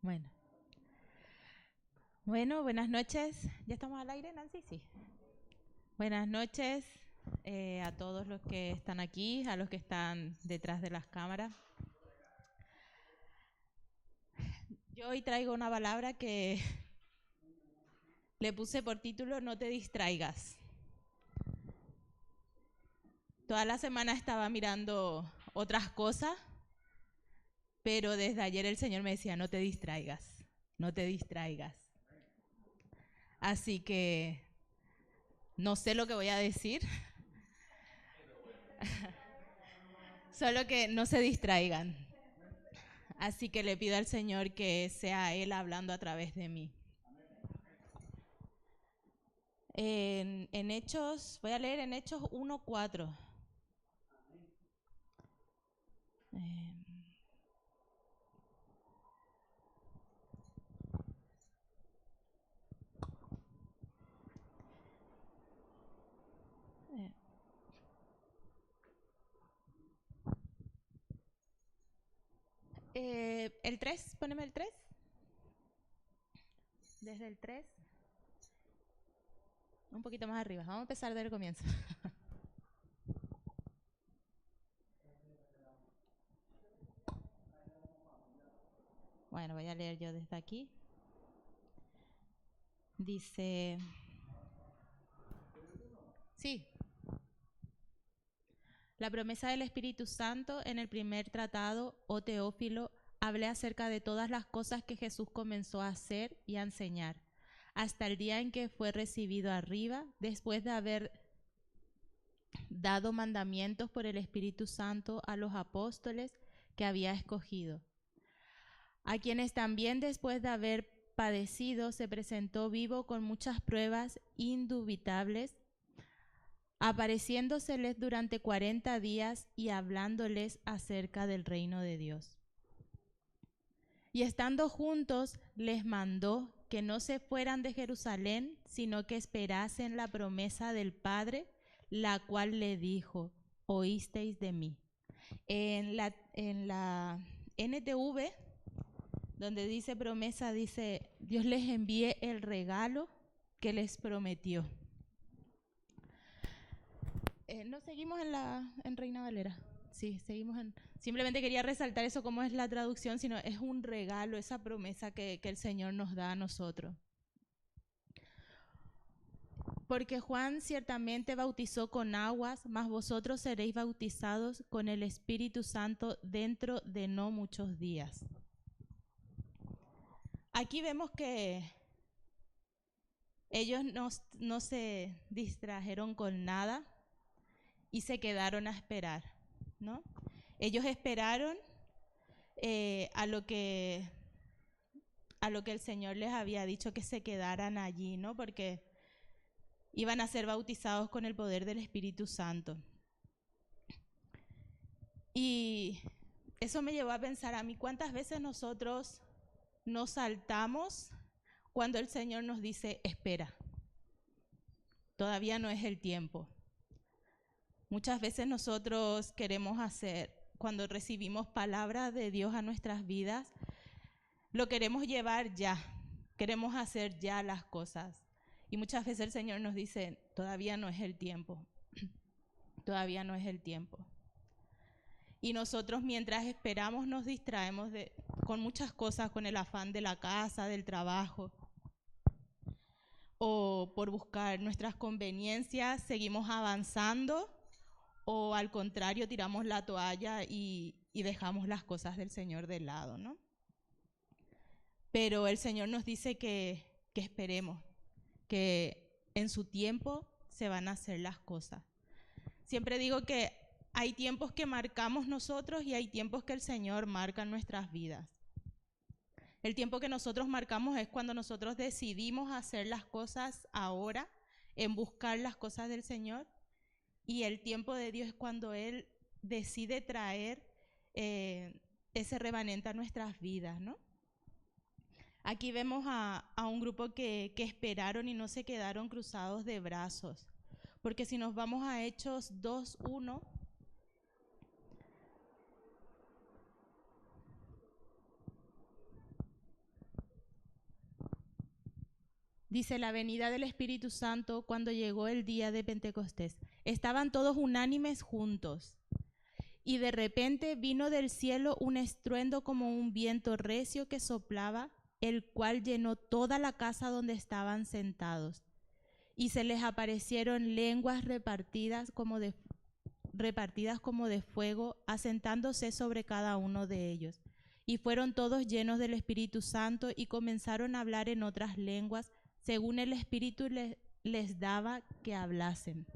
Bueno, bueno, buenas noches. ¿Ya estamos al aire, Nancy? Sí. Buenas noches a todos los que están aquí, a los que están detrás de las cámaras. Yo hoy traigo una palabra que le puse por título No te distraigas. Toda la semana estaba mirando otras cosas, pero desde ayer el Señor me decía, no te distraigas, no te distraigas. Así que no sé lo que voy a decir, solo que no se distraigan. Así que le pido al Señor que sea Él hablando a través de mí. En Hechos, voy a leer en Hechos 1:4. El 3, poneme el 3. Desde el 3. Un poquito más arriba. Vamos a empezar desde el comienzo. Bueno, voy a leer yo desde aquí. Dice... Sí. La promesa del Espíritu Santo en el primer tratado, oh Teófilo, hablé acerca de todas las cosas que Jesús comenzó a hacer y a enseñar, hasta el día en que fue recibido arriba, después de haber dado mandamientos por el Espíritu Santo a los apóstoles que había escogido, a quienes también después de haber padecido se presentó vivo con muchas pruebas indubitables, apareciéndoseles durante 40 días y hablándoles acerca del reino de Dios. Y estando juntos, les mandó que no se fueran de Jerusalén, sino que esperasen la promesa del Padre, la cual le dijo, oísteis de mí. En la NTV, donde dice promesa, dice, Dios les envíe el regalo que les prometió. No seguimos en Reina Valera. Sí, seguimos en... Simplemente quería resaltar eso como es la traducción, sino es un regalo, esa promesa que el Señor nos da a nosotros. Porque Juan ciertamente bautizó con aguas, mas vosotros seréis bautizados con el Espíritu Santo dentro de no muchos días. Aquí vemos que ellos no se distrajeron con nada y se quedaron a esperar, ¿no? Ellos esperaron a lo que el Señor les había dicho que se quedaran allí, ¿no? Porque iban a ser bautizados con el poder del Espíritu Santo. Y eso me llevó a pensar a mí, ¿cuántas veces nosotros nos saltamos cuando el Señor nos dice, espera, todavía no es el tiempo? Muchas veces nosotros queremos hacer, cuando recibimos palabras de Dios a nuestras vidas, lo queremos llevar ya, queremos hacer ya las cosas. Y muchas veces el Señor nos dice, todavía no es el tiempo, todavía no es el tiempo. Y nosotros mientras esperamos nos distraemos con muchas cosas, con el afán de la casa, del trabajo, o por buscar nuestras conveniencias, seguimos avanzando, o al contrario tiramos la toalla y dejamos las cosas del Señor de lado, ¿no? Pero el Señor nos dice que esperemos, que en su tiempo se van a hacer las cosas. Siempre digo que hay tiempos que marcamos nosotros y hay tiempos que el Señor marca en nuestras vidas. El tiempo que nosotros marcamos es cuando nosotros decidimos hacer las cosas ahora, en buscar las cosas del Señor. Y el tiempo de Dios es cuando Él decide traer ese remanente a nuestras vidas, ¿no? Aquí vemos a un grupo que esperaron y no se quedaron cruzados de brazos. Porque si nos vamos a Hechos 2:1, Dice la venida del Espíritu Santo cuando llegó el día de Pentecostés. Estaban todos unánimes juntos. Y de repente vino del cielo un estruendo como un viento recio que soplaba, el cual llenó toda la casa donde estaban sentados. Y se les aparecieron lenguas repartidas como de fuego, asentándose sobre cada uno de ellos. Y fueron todos llenos del Espíritu Santo y comenzaron a hablar en otras lenguas, según el Espíritu les daba que hablasen.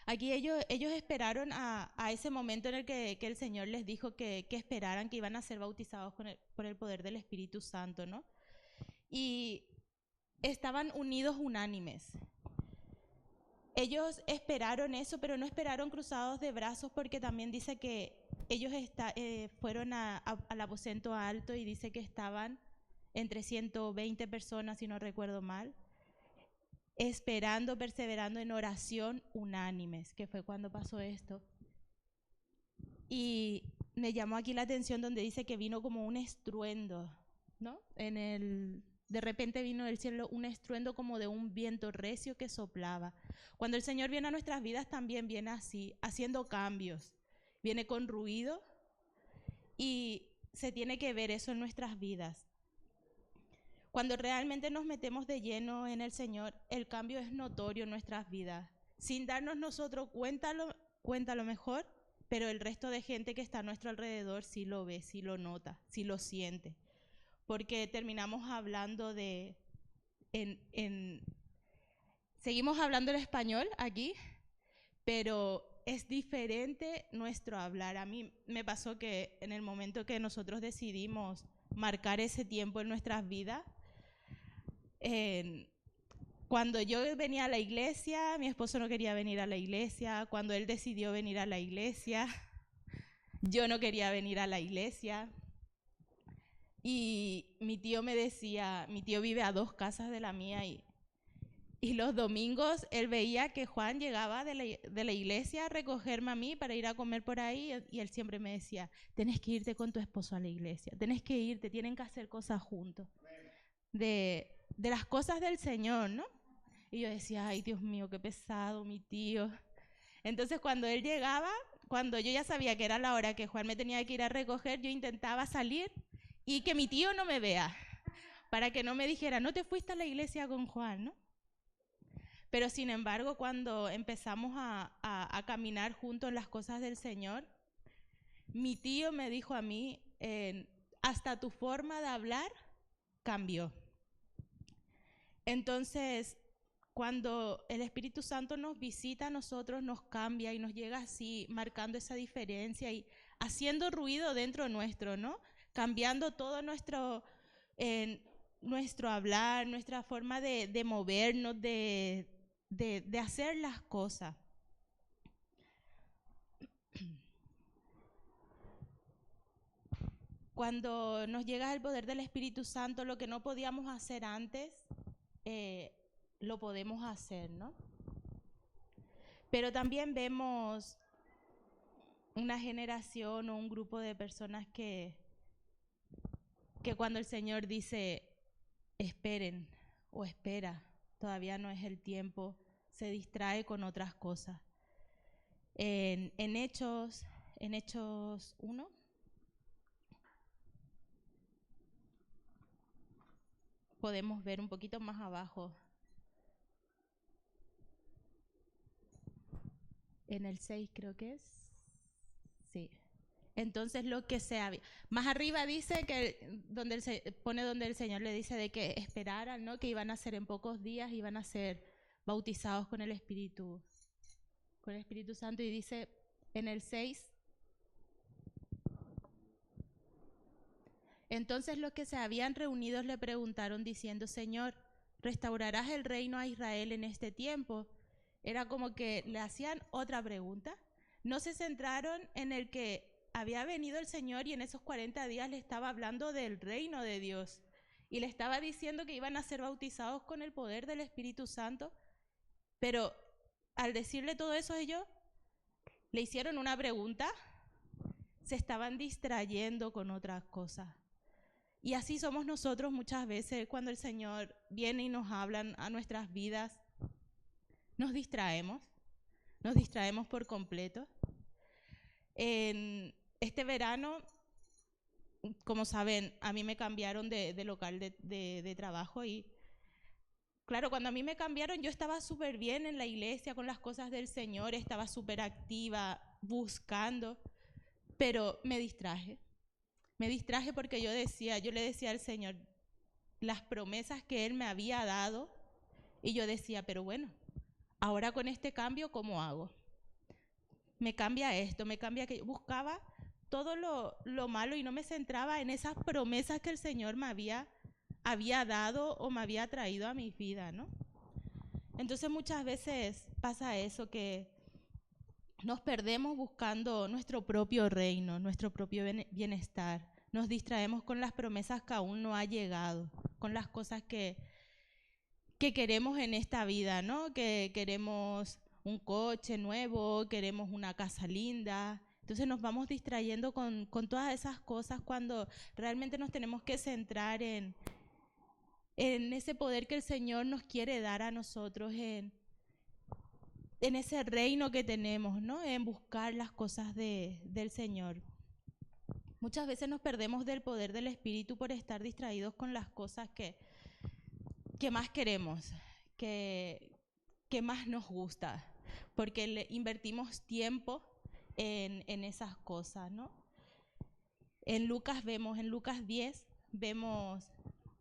Aquí ellos esperaron a ese momento en el que el Señor les dijo que esperaran, que iban a ser bautizados por el poder del Espíritu Santo, ¿no? Y estaban unidos unánimes. Ellos esperaron eso, pero no esperaron cruzados de brazos, porque también dice que ellos fueron al aposento alto y dice que estaban entre 120 personas, si no recuerdo mal, esperando, perseverando en oración unánimes, que fue cuando pasó esto. Y me llamó aquí la atención donde dice que vino como un estruendo, ¿no? De repente vino del cielo un estruendo como de un viento recio que soplaba. Cuando el Señor viene a nuestras vidas también viene así, haciendo cambios. Viene con ruido y se tiene que ver eso en nuestras vidas. Cuando realmente nos metemos de lleno en el Señor, el cambio es notorio en nuestras vidas. Sin darnos nosotros cuenta a lo mejor, pero el resto de gente que está a nuestro alrededor sí lo ve, sí lo nota, sí lo siente. Porque terminamos hablando seguimos hablando el español aquí, pero es diferente nuestro hablar. A mí me pasó que en el momento que nosotros decidimos marcar ese tiempo en nuestras vidas, cuando yo venía a la iglesia, mi esposo no quería venir a la iglesia. Cuando él decidió venir a la iglesia, yo no quería venir a la iglesia. Y mi tío me decía, mi tío vive a 2 casas de la mía y los domingos él veía que Juan llegaba de la iglesia a recogerme a mí para ir a comer por ahí, y él siempre me decía, tenés que irte con tu esposo a la iglesia, tenés que irte, tienen que hacer cosas juntos. De las cosas del Señor, ¿no? Y yo decía, ay, Dios mío, qué pesado mi tío. Entonces cuando él llegaba, cuando yo ya sabía que era la hora que Juan me tenía que ir a recoger, yo intentaba salir y que mi tío no me vea, para que no me dijera, no te fuiste a la iglesia con Juan, ¿no? Pero sin embargo, cuando empezamos a caminar juntos en las cosas del Señor, mi tío me dijo a mí, hasta tu forma de hablar cambió. Entonces, cuando el Espíritu Santo nos visita a nosotros, nos cambia y nos llega así, marcando esa diferencia y haciendo ruido dentro nuestro, ¿no? Cambiando todo nuestro hablar, nuestra forma de movernos, de hacer las cosas. Cuando nos llega el poder del Espíritu Santo, lo que no podíamos hacer antes, lo podemos hacer, ¿no? Pero también vemos una generación o un grupo de personas que cuando el Señor dice, esperen o espera, todavía no es el tiempo, se distrae con otras cosas. En Hechos 1, podemos ver un poquito más abajo, en el 6 creo que es, sí. Entonces lo que sea, más arriba dice que donde el Señor le dice de que esperaran, ¿no? Que iban a ser en pocos días, iban a ser bautizados con el Espíritu Santo, y dice en el 6, entonces los que se habían reunido le preguntaron diciendo, Señor, ¿restaurarás el reino a Israel en este tiempo? Era como que le hacían otra pregunta. No se centraron en el que había venido el Señor y en esos 40 días le estaba hablando del reino de Dios y le estaba diciendo que iban a ser bautizados con el poder del Espíritu Santo, pero al decirle todo eso ellos le hicieron una pregunta, se estaban distrayendo con otras cosas. Y así somos nosotros muchas veces cuando el Señor viene y nos habla a nuestras vidas. Nos distraemos por completo. En este verano, como saben, a mí me cambiaron de local de trabajo y claro, cuando a mí me cambiaron yo estaba súper bien en la iglesia con las cosas del Señor, estaba súper activa, buscando, pero me distraje. Me distraje porque yo le decía al Señor las promesas que Él me había dado y yo decía, pero bueno, ahora con este cambio, ¿cómo hago? Me cambia esto, me cambia aquello. Buscaba todo lo malo y no me centraba en esas promesas que el Señor me había dado o me había traído a mi vida, ¿no? Entonces muchas veces pasa eso, que nos perdemos buscando nuestro propio reino, nuestro propio bienestar. Nos distraemos con las promesas que aún no ha llegado, con las cosas que queremos en esta vida, ¿no? Que queremos un coche nuevo, queremos una casa linda. Entonces nos vamos distrayendo con todas esas cosas cuando realmente nos tenemos que centrar en ese poder que el Señor nos quiere dar a nosotros, en ese reino que tenemos, ¿no? En buscar las cosas del Señor. Muchas veces nos perdemos del poder del Espíritu por estar distraídos con las cosas que más queremos, que más nos gusta, porque invertimos tiempo en esas cosas, ¿no? En Lucas 10, vemos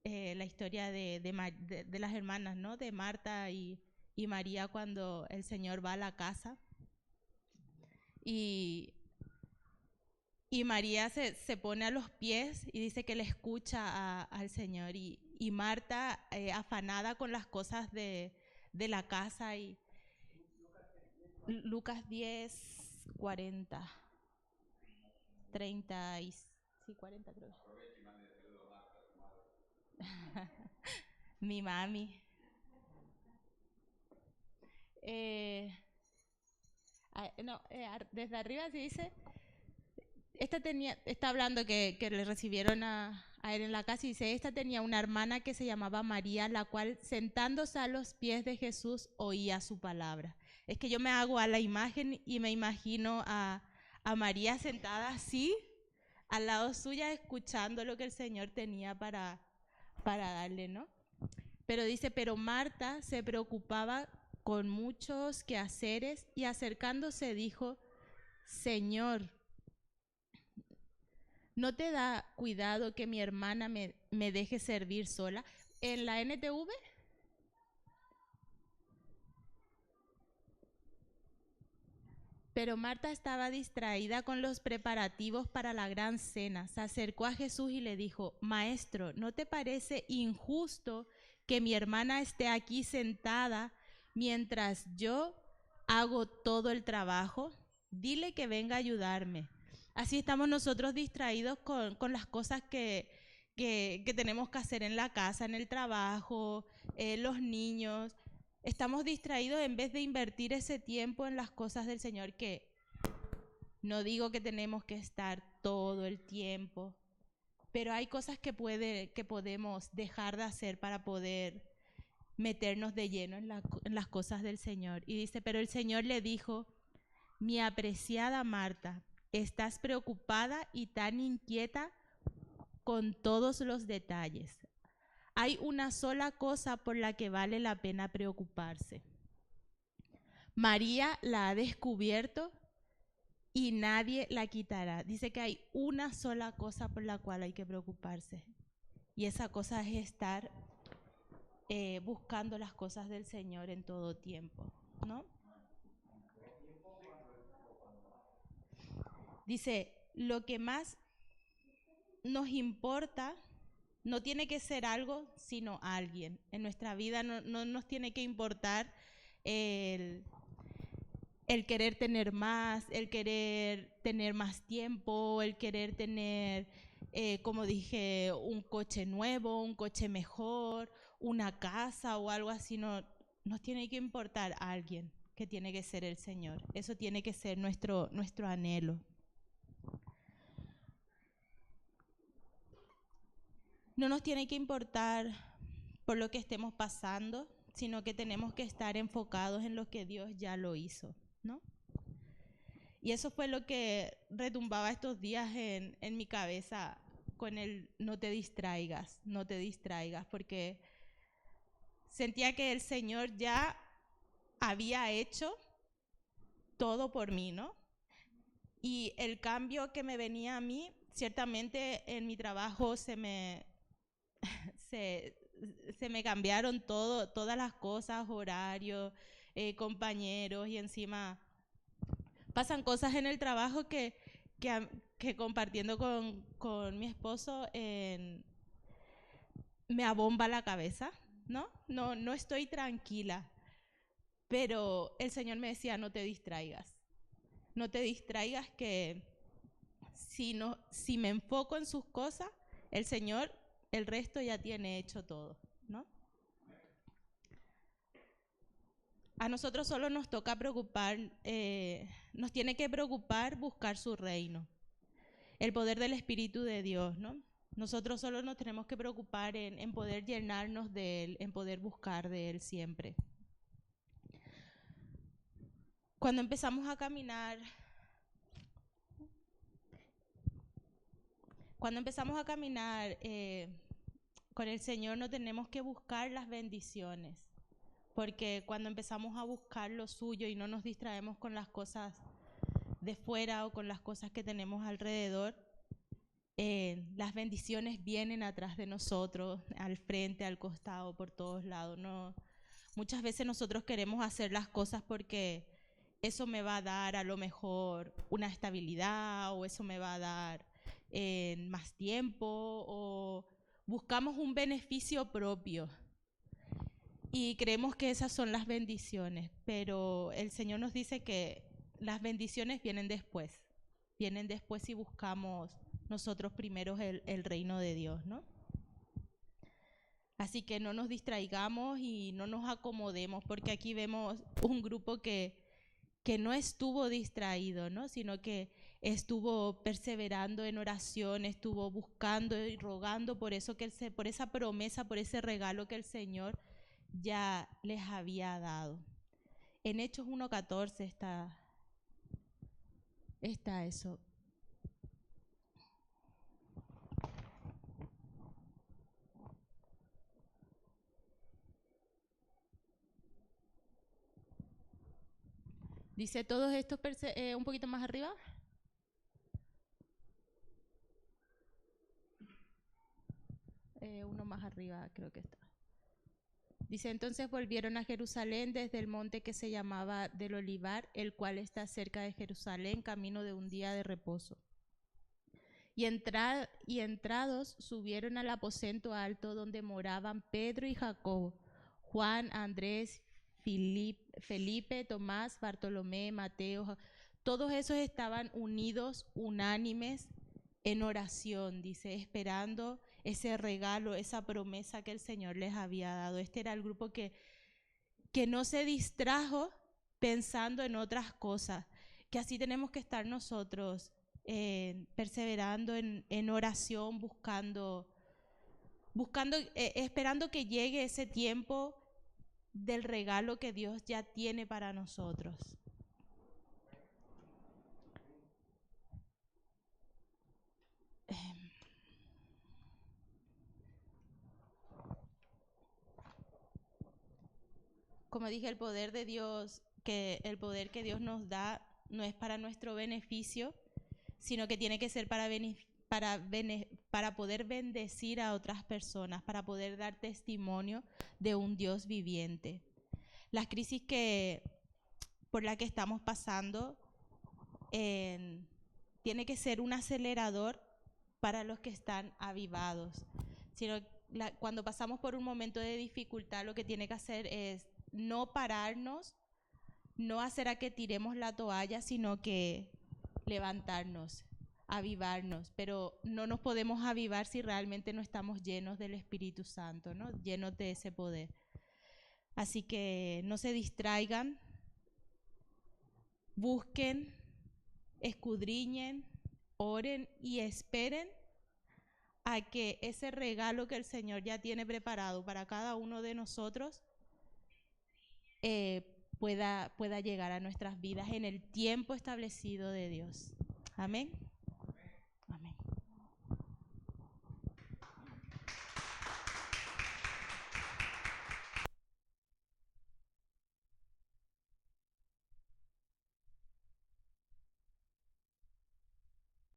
la historia de las hermanas, ¿no? De Marta y María cuando el Señor va a la casa y María se pone a los pies y dice que le escucha al Señor y Marta afanada con las cosas de la casa. Y Lucas 10, 40, 30 y sí, 40 creo. Mi mami. Desde arriba se dice, está hablando que le recibieron a él en la casa y dice, esta tenía una hermana que se llamaba María, la cual sentándose a los pies de Jesús oía su palabra. Es que yo me hago a la imagen y me imagino a María sentada así, al lado suya, escuchando lo que el Señor tenía para darle, ¿no? Pero dice, pero Marta se preocupaba con muchos quehaceres y acercándose dijo, Señor, ¿no te da cuidado que mi hermana me deje servir sola? En la NTV, pero Marta estaba distraída con los preparativos para la gran cena. Se acercó a Jesús y le dijo, Maestro, ¿no te parece injusto que mi hermana esté aquí sentada mientras yo hago todo el trabajo? Dile que venga a ayudarme. Así estamos nosotros distraídos con las cosas que tenemos que hacer en la casa, en el trabajo, los niños. Estamos distraídos en vez de invertir ese tiempo en las cosas del Señor, que no digo que tenemos que estar todo el tiempo, pero hay cosas que podemos dejar de hacer para poder meternos de lleno en las cosas del Señor. Y dice, pero el Señor le dijo, mi apreciada Marta, estás preocupada y tan inquieta con todos los detalles. Hay una sola cosa por la que vale la pena preocuparse. María la ha descubierto y nadie la quitará. Dice que hay una sola cosa por la cual hay que preocuparse. Y esa cosa es estar buscando las cosas del Señor en todo tiempo, ¿no? Dice, lo que más nos importa no tiene que ser algo, sino alguien. En nuestra vida no nos tiene que importar el querer tener más, el querer tener más tiempo, el querer tener, como dije, un coche nuevo, un coche mejor, una casa o algo así. No, nos tiene que importar a alguien, que tiene que ser el Señor. Eso tiene que ser nuestro anhelo. No nos tiene que importar por lo que estemos pasando, sino que tenemos que estar enfocados en lo que Dios ya lo hizo, ¿no? Y eso fue lo que retumbaba estos días en mi cabeza con el no te distraigas, porque sentía que el Señor ya había hecho todo por mí, ¿no? Y el cambio que me venía a mí, ciertamente en mi trabajo se me cambiaron todas las cosas, horarios, compañeros, y encima pasan cosas en el trabajo que compartiendo con mi esposo me abomba la cabeza, ¿no? No estoy tranquila, pero el Señor me decía, no te distraigas que si me enfoco en sus cosas, el Señor, el resto ya tiene hecho todo, ¿no? A nosotros solo nos toca preocupar, nos tiene que preocupar buscar su reino, el poder del Espíritu de Dios, ¿no? Nosotros solo nos tenemos que preocupar en poder llenarnos de Él, en poder buscar de Él siempre. Cuando empezamos a caminar con el Señor, no tenemos que buscar las bendiciones, porque cuando empezamos a buscar lo suyo y no nos distraemos con las cosas de fuera o con las cosas que tenemos alrededor, las bendiciones vienen atrás de nosotros, al frente, al costado, por todos lados. No, muchas veces nosotros queremos hacer las cosas porque eso me va a dar a lo mejor una estabilidad, o eso me va a dar más tiempo, o buscamos un beneficio propio y creemos que esas son las bendiciones, pero el Señor nos dice que las bendiciones vienen después si buscamos nosotros primero el reino de Dios, ¿no? Así que no nos distraigamos y no nos acomodemos, porque aquí vemos un grupo que no estuvo distraído, ¿no? Sino que estuvo perseverando en oración, estuvo buscando y rogando por eso por esa promesa, por ese regalo que el Señor ya les había dado. En Hechos 1:14 está eso. Dice todos estos, un poquito más arriba. Uno más arriba creo que está. Dice, entonces volvieron a Jerusalén desde el monte que se llamaba del Olivar, el cual está cerca de Jerusalén, camino de un día de reposo. Y entrados subieron al aposento alto donde moraban Pedro y Jacobo, Juan, Andrés, Felipe, Tomás, Bartolomé, Mateo. Todos esos estaban unidos, unánimes, en oración, dice, esperando ese regalo, esa promesa que el Señor les había dado. Este era el grupo que no se distrajo pensando en otras cosas, que así tenemos que estar nosotros, perseverando en oración, buscando, esperando que llegue ese tiempo del regalo que Dios ya tiene para nosotros. Como dije, el poder de Dios, el poder que Dios nos da no es para nuestro beneficio, sino que tiene que ser para poder bendecir a otras personas, para poder dar testimonio de un Dios viviente. Las crisis por la que estamos pasando tiene que ser un acelerador para los que están avivados. Cuando pasamos por un momento de dificultad, lo que tiene que hacer es no pararnos, no hacer a que tiremos la toalla, sino que levantarnos, avivarnos. Pero no nos podemos avivar si realmente no estamos llenos del Espíritu Santo, ¿no? Llenos de ese poder. Así que no se distraigan, busquen, escudriñen, oren y esperen a que ese regalo que el Señor ya tiene preparado para cada uno de nosotros pueda llegar a nuestras vidas en el tiempo establecido de Dios. Amén.